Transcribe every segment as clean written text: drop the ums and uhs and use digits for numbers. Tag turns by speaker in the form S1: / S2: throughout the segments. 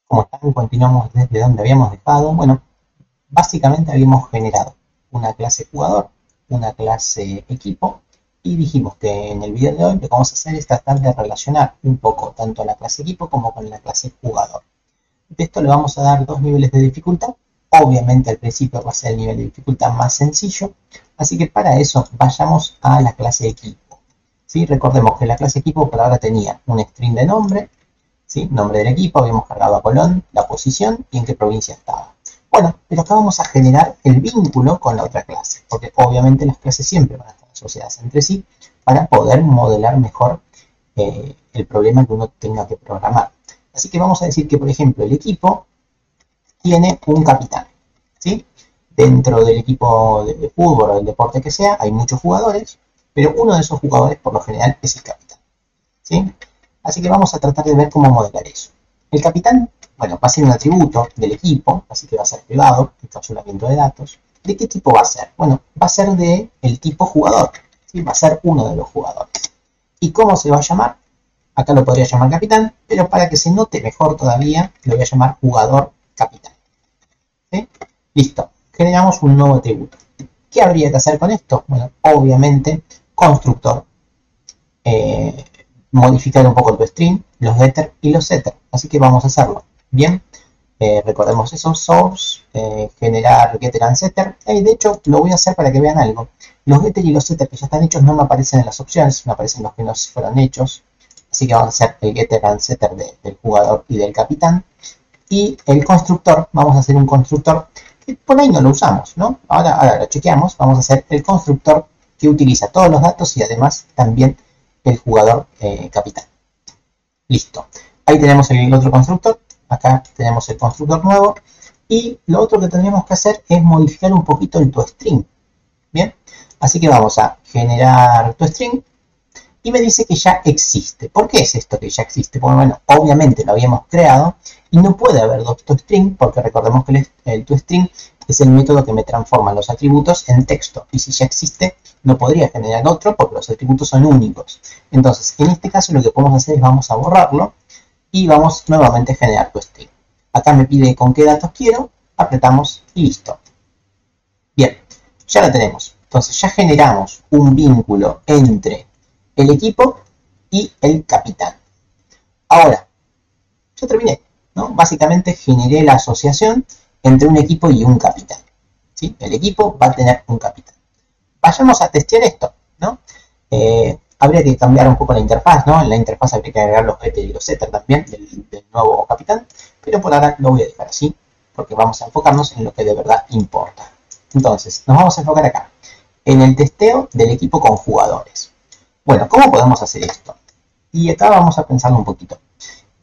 S1: ¿Cómo están? Continuamos desde donde habíamos dejado. Bueno, básicamente habíamos generado una clase jugador, una clase equipo, y dijimos que en el video de hoy lo que vamos a hacer es tratar de relacionar un poco tanto la clase equipo como con la clase jugador. De esto le vamos a dar dos niveles de dificultad. Obviamente al principio va a ser el nivel de dificultad más sencillo, así que para eso vayamos a la clase equipo. ¿Sí? Recordemos que la clase equipo por ahora tenía un string de nombre, ¿sí? Nombre del equipo, habíamos cargado a Colón, la posición y en qué provincia estaba. Bueno, pero acá vamos a generar el vínculo con la otra clase, porque obviamente las clases siempre van a estar asociadas entre sí para poder modelar mejor el problema que uno tenga que programar. Así que vamos a decir que, por ejemplo, el equipo tiene un capitán, ¿sí? Dentro del equipo de fútbol o del deporte que sea, hay muchos jugadores, pero uno de esos jugadores por lo general es el capitán, ¿sí? Así que vamos a tratar de ver cómo modelar eso. El capitán, bueno, va a ser un atributo del equipo, así que va a ser privado, encapsulamiento de datos. ¿De qué tipo va a ser? Bueno, va a ser del tipo jugador, ¿sí? Va a ser uno de los jugadores. ¿Y cómo se va a llamar? Acá lo podría llamar capitán, pero para que se note mejor todavía, lo voy a llamar jugador capitán. ¿Sí? Listo, generamos un nuevo atributo. ¿Qué habría que hacer con esto? Bueno, obviamente, constructor. Modificar un poco el string, los getter y los setter. Así que vamos a hacerlo. Bien, recordemos eso, source, generar getter and setter. De hecho, lo voy a hacer para que vean algo. Los getter y los setter que ya están hechos no me aparecen en las opciones, me aparecen los que no fueron hechos. Así que vamos a hacer el getter and setter del jugador y del capitán. Y el constructor, vamos a hacer un constructor que por ahí no lo usamos, ¿no? Ahora lo chequeamos, vamos a hacer el constructor que utiliza todos los datos y además también el jugador capitán. Listo. Ahí tenemos el otro constructor. Acá tenemos el constructor nuevo. Y lo otro que tendríamos que hacer es modificar un poquito el toString. Bien. Así que vamos a generar toString. Y me dice que ya existe. ¿Por qué es esto que ya existe? Porque bueno, obviamente lo habíamos creado. Y no puede haber dos toString. Porque recordemos que el toString es el método que me transforma los atributos en texto. Y si ya existe, no podría generar otro porque los atributos son únicos. Entonces, en este caso lo que podemos hacer es vamos a borrarlo y vamos nuevamente a generar toString. Acá me pide con qué datos quiero, apretamos y listo. Bien, ya lo tenemos. Entonces ya generamos un vínculo entre el equipo y el capitán. Ahora, ya terminé, ¿no? Básicamente generé la asociación entre un equipo y un capitán, ¿sí? El equipo va a tener un capitán. Vayamos a testear esto, ¿no? Habría que cambiar un poco la interfaz, ¿no? En la interfaz habría que agregar los getter y los setter también del nuevo capitán, pero por ahora lo voy a dejar así, porque vamos a enfocarnos en lo que de verdad importa. Entonces, nos vamos a enfocar acá, en el testeo del equipo con jugadores. Bueno, ¿cómo podemos hacer esto? Y acá vamos a pensarlo un poquito.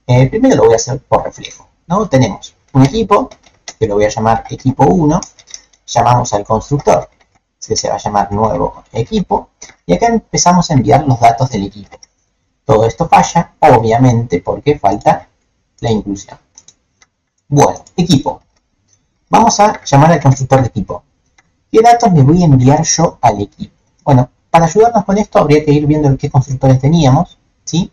S1: Primero lo voy a hacer por reflejo, ¿no? Tenemos un equipo, que lo voy a llamar equipo 1, llamamos al constructor, que se va a llamar nuevo equipo, y acá empezamos a enviar los datos del equipo. Todo esto falla, obviamente, porque falta la inclusión. Bueno, equipo. Vamos a llamar al constructor de equipo. ¿Qué datos le voy a enviar yo al equipo? Bueno, para ayudarnos con esto habría que ir viendo qué constructores teníamos, ¿sí?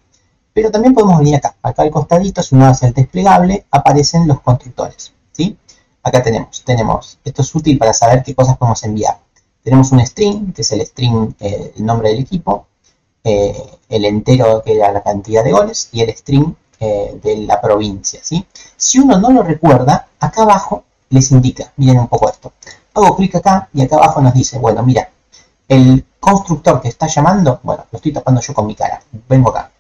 S1: Pero también podemos venir acá. Acá al costadito, si uno hace el desplegable, aparecen los constructores, ¿sí? Acá tenemos, esto es útil para saber qué cosas podemos enviar. Tenemos un string, que es el string, el nombre del equipo, el entero, que era la cantidad de goles, y el string de la provincia, ¿sí? Si uno no lo recuerda, acá abajo les indica, miren un poco esto. Hago clic acá y acá abajo nos dice, bueno, mira, el constructor que está llamando, bueno, lo estoy tapando yo con mi cara, vengo acá,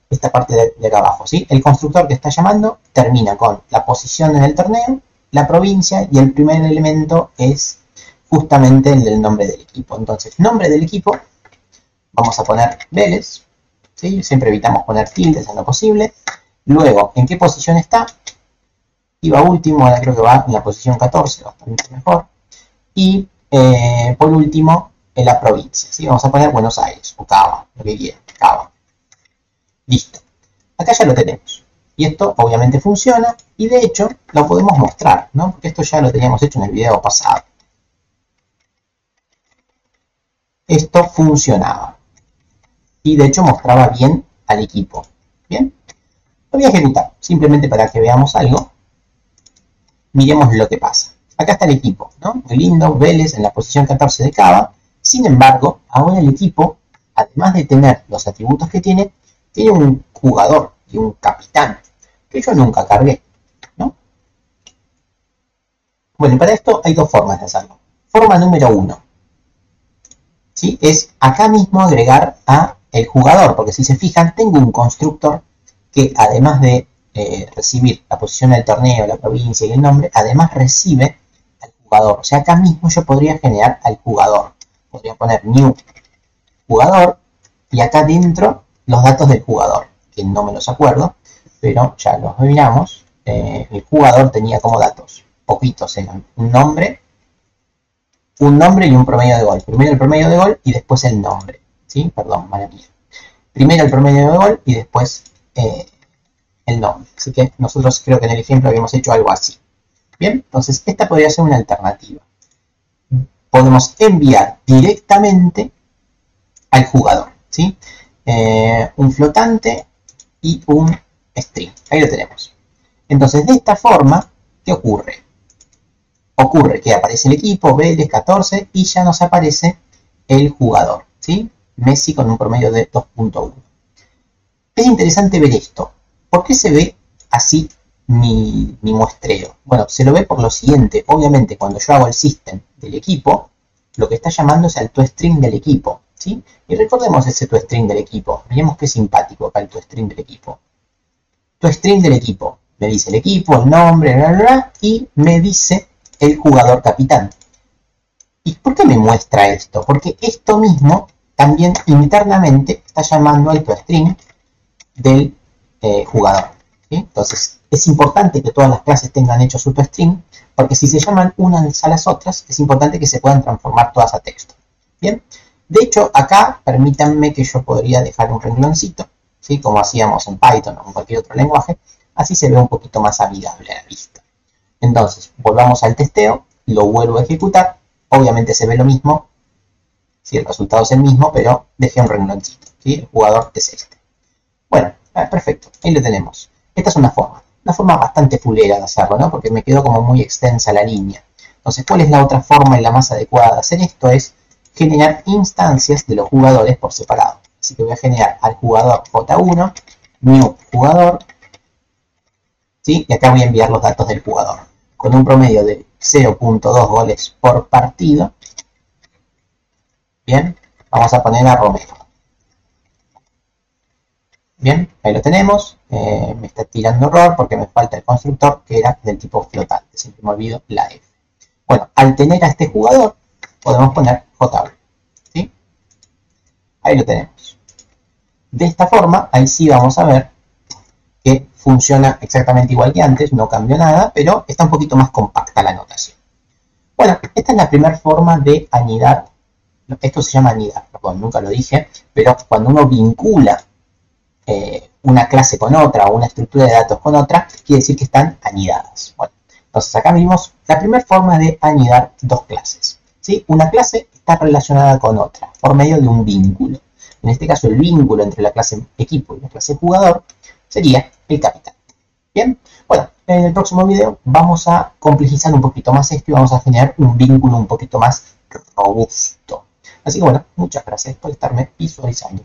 S1: esta parte de acá abajo, ¿sí? El constructor que está llamando termina con la posición en el torneo, la provincia, y el primer elemento es justamente el del nombre del equipo. Entonces, nombre del equipo, vamos a poner Vélez, ¿sí? Siempre evitamos poner tildes en lo posible. Luego, ¿en qué posición está? Iba último, ahora creo que va en la posición 14, bastante mejor. Y por último, en la provincia, ¿sí? Vamos a poner Buenos Aires, o Cava, lo que quieran, Cava. Listo. Acá ya lo tenemos. Y esto obviamente funciona, y de hecho lo podemos mostrar, ¿no? Porque esto ya lo teníamos hecho en el video pasado. Esto funcionaba. Y de hecho mostraba bien al equipo. Bien. Lo voy a ejecutar, simplemente para que veamos algo. miremos lo que pasa. Acá está el equipo, ¿no? Muy lindo, Vélez en la posición 14 de Cava. Sin embargo, ahora el equipo, además de tener los atributos que tiene un jugador y un capitán, que yo nunca cargué, ¿no? Bueno, y para esto hay dos formas de hacerlo. Forma número 1, ¿sí? Es acá mismo agregar a el jugador, porque si se fijan, tengo un constructor que además de recibir la posición del torneo, la provincia y el nombre, además recibe al jugador. O sea, acá mismo yo podría generar al jugador. Podría poner new jugador y acá dentro los datos del jugador, que no me los acuerdo, pero ya los miramos. El jugador tenía como datos, poquitos eran, un nombre y un promedio de gol. Primero el promedio de gol y después el nombre, ¿sí? Perdón, mala mía. Primero el promedio de gol y después el nombre. Así que nosotros creo que en el ejemplo habíamos hecho algo así. Bien, entonces esta podría ser una alternativa. Podemos enviar directamente al jugador, ¿sí? Un flotante y un string. Ahí lo tenemos. Entonces, de esta forma, ¿qué ocurre? Ocurre que aparece el equipo, Vélez 14, y ya nos aparece el jugador, ¿sí? Messi con un promedio de 2.1. Es interesante ver esto. ¿Por qué se ve así mi muestreo? Bueno, se lo ve por lo siguiente. Obviamente, cuando yo hago el system del equipo, lo que está llamando es al toString del equipo, ¿sí? Y recordemos ese toString del equipo. Miremos qué simpático acá el toString del equipo. ToString del equipo. Me dice el equipo, el nombre, bla, bla, bla, y me dice el jugador capitán. ¿Y por qué me muestra esto? Porque esto mismo también internamente está llamando al toString del jugador, ¿sí? Entonces es importante que todas las clases tengan hecho su toString, porque si se llaman unas a las otras, es importante que se puedan transformar todas a texto. Bien, de hecho acá permítanme que yo podría dejar un rengloncito, ¿sí? Como hacíamos en Python o en cualquier otro lenguaje, así se ve un poquito más amigable a la vista. Entonces volvamos al testeo, lo vuelvo a ejecutar, obviamente se ve lo mismo, ¿sí? El resultado es el mismo, pero dejé un rengloncito, ¿sí? El jugador es este. Bueno, perfecto, ahí lo tenemos. Esta es una forma bastante fulera de hacerlo, ¿no? Porque me quedó como muy extensa la línea. Entonces, ¿cuál es la otra forma y la más adecuada de hacer esto? Es generar instancias de los jugadores por separado. Así que voy a generar al jugador J1, new jugador, ¿sí? Y acá voy a enviar los datos del jugador, con un promedio de 0.2 goles por partido. Bien, vamos a poner a Romero. Bien, ahí lo tenemos. Me está tirando error porque me falta el constructor que era del tipo flotante. Siempre me olvido la F. Bueno, al tener a este jugador, podemos poner J1. ¿Sí? Ahí lo tenemos. De esta forma, ahí sí vamos a ver que funciona exactamente igual que antes, no cambió nada, pero está un poquito más compacta la notación. Bueno, esta es la primera forma de anidar. Esto se llama anidar, perdón, nunca lo dije, pero cuando uno vincula una clase con otra o una estructura de datos con otra, quiere decir que están anidadas. Bueno, entonces acá vimos la primera forma de anidar dos clases, ¿sí? Una clase está relacionada con otra por medio de un vínculo. En este caso, el vínculo entre la clase equipo y la clase jugador sería el capitán. Bien, bueno, en el próximo video vamos a complejizar un poquito más esto y vamos a generar un vínculo un poquito más robusto. Así que bueno, muchas gracias por estarme visualizando.